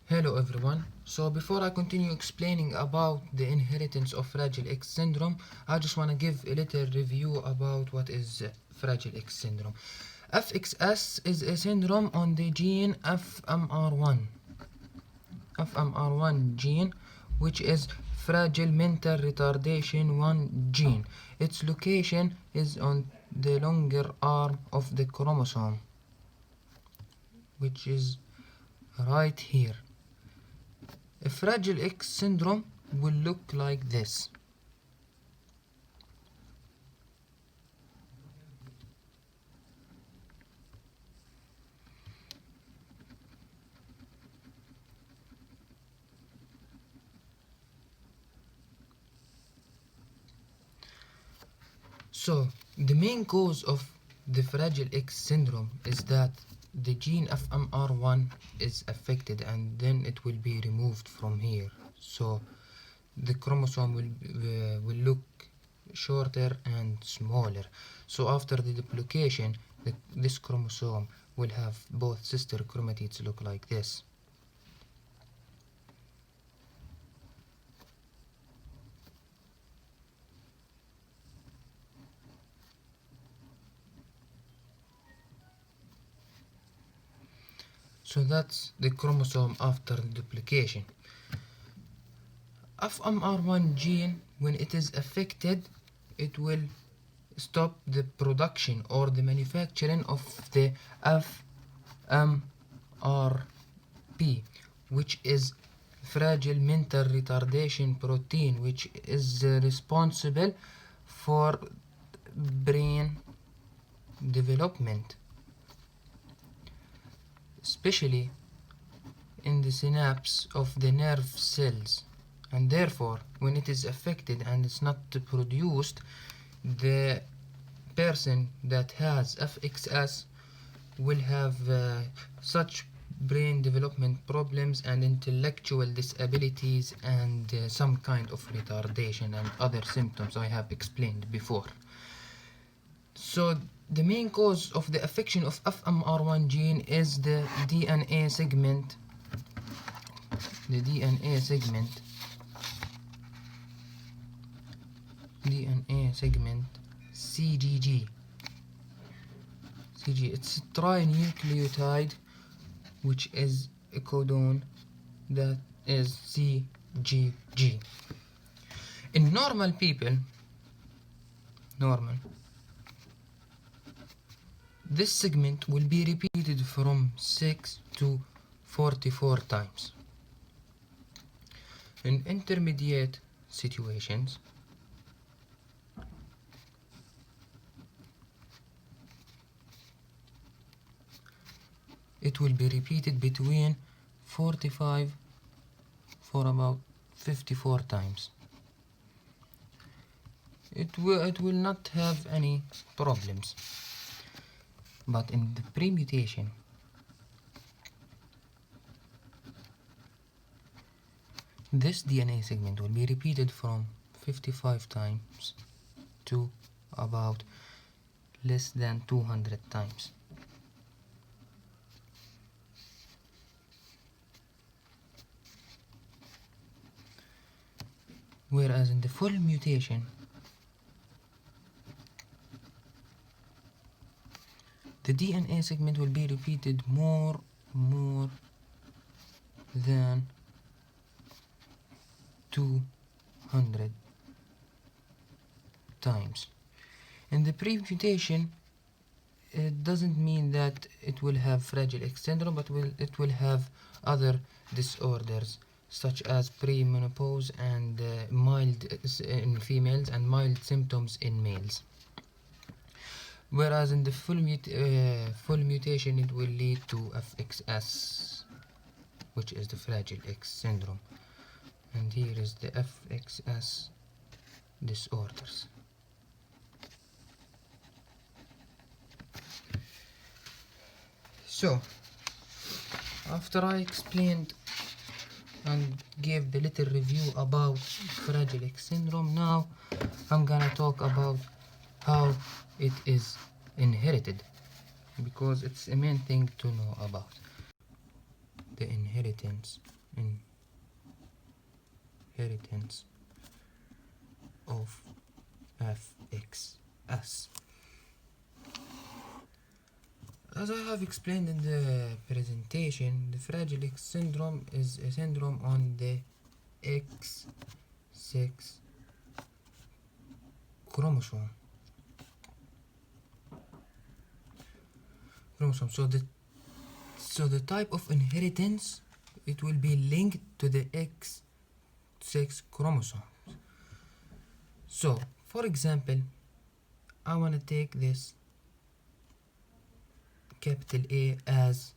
Hello everyone. So before I continue explaining about the inheritance of Fragile X syndrome, I just want to give a little review about what is Fragile X syndrome. FXS is a syndrome on the gene FMR1. FMR1 gene, which is Fragile Mental Retardation 1 gene. Its location is on the longer arm of the chromosome, which is right here. A Fragile X syndrome will look like this. So, the main cause of the Fragile X syndrome is that the gene FMR1 is affected and then it will be removed from here. So, the chromosome will look shorter and smaller. So after the duplication, this chromosome will have both sister chromatids look like this. So that's the chromosome after duplication. FMR1 gene, when it is affected, it will stop the production or the manufacturing of the FMRP, which is fragile mental retardation protein, which is responsible for brain development, especially in the synapse of the nerve cells. And therefore, when it is affected and it's not produced, the person that has FXS will have such brain development problems and intellectual disabilities and some kind of retardation and other symptoms I have explained before. So the main cause of the affection of FMR1 gene is the DNA segment, CGG. It's a trinucleotide which is a codon that is CGG. In normal people, this segment will be repeated from 6 to 44 times. In intermediate situations, it will be repeated between 45 for about 54 times. It will not have any problems. But in the pre-mutation, this DNA segment will be repeated from 55 times to about less than 200 times. Whereas in the full mutation, the DNA segment will be repeated more than 200 times. In the pre-mutation, it doesn't mean that it will have Fragile X syndrome, but it will have other disorders such as premenopause and mild in females and mild symptoms in males. Whereas in the full mutation, it will lead to FXS, which is the Fragile X syndrome. And here is the FXS disorders. So, after I explained and gave the little review about Fragile X syndrome, now I'm gonna talk about how it is inherited, because it's a main thing to know about the inheritance inheritance of FXS. As I have explained in the presentation, the Fragile X syndrome is a syndrome on the X6 chromosome. So the type of inheritance, it will be linked to the X6 chromosome. So, for example, I want to take this capital A as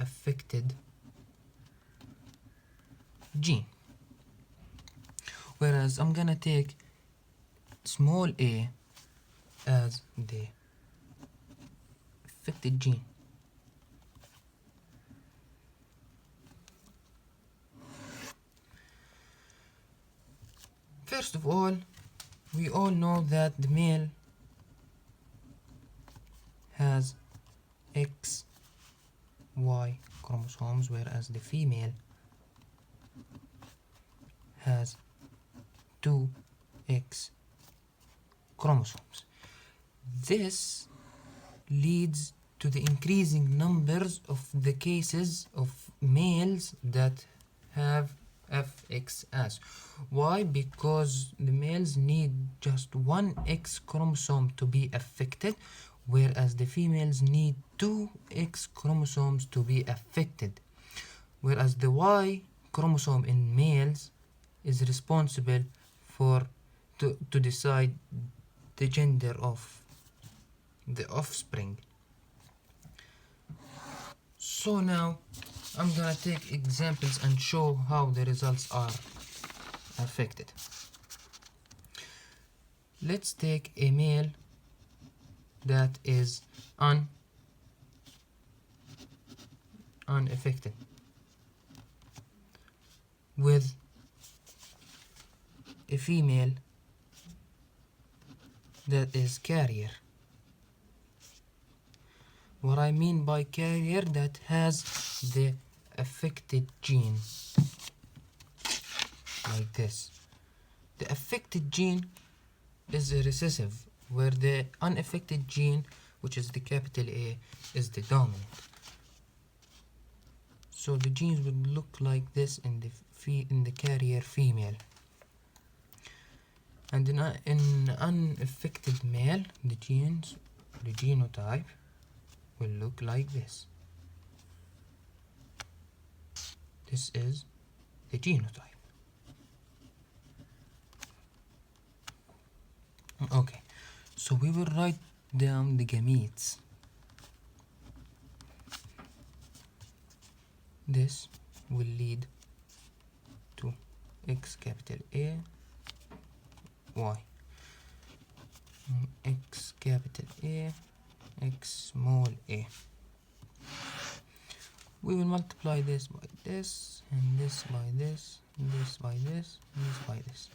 unaffected gene, whereas I'm gonna take small a as the affected gene. First of all, we all know that the male has XY chromosomes, whereas the female has 2X chromosomes. This leads to the increasing numbers of the cases of males that have FXS. Why? Because the males need just one X chromosome to be affected, whereas the females need 2X chromosomes to be affected. Whereas the Y chromosome in males is responsible to decide the gender of the offspring. So now I'm gonna take examples and show how the results are affected. Let's take a male that is unaffected with a female that is carrier. What I mean by carrier, that has the affected gene, like this. The affected gene is a recessive, where the unaffected gene, which is the capital A, is the dominant. So the genes would look like this in the carrier female. And in unaffected male, the genotype will look like this. This is the genotype. Okay, so we will write down the gametes. This will lead to X capital A, Y, X capital A, X small a. We will multiply this by this, and this by this, and this by this, and this by this.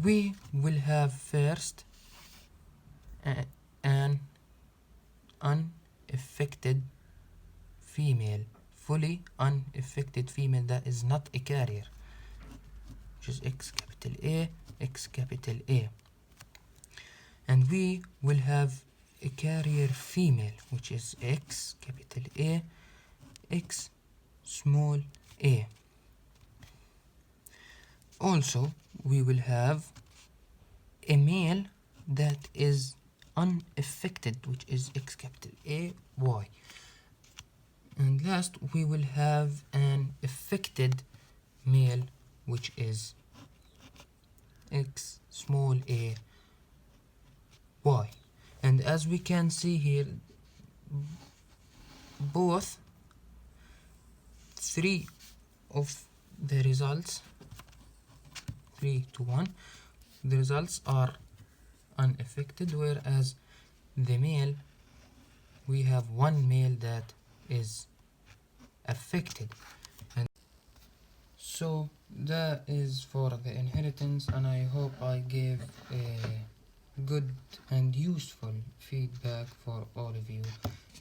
We will have first an unaffected female, fully unaffected female that is not a carrier, which is X capital A, X capital A. And we will have a carrier female, which is X capital A, X small a. Also, we will have a male that is unaffected, which is X capital A, Y. And last, we will have an affected male, which is X small a, Y. And as we can see here, both three of the results, 3 to 1, the results are unaffected, whereas the male, we have one male that is affected. And so that is for the inheritance, and I hope I gave a good and useful feedback for all of you.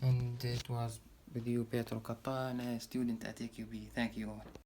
And was with you, Pietro Catane, student at AQB. Thank you all.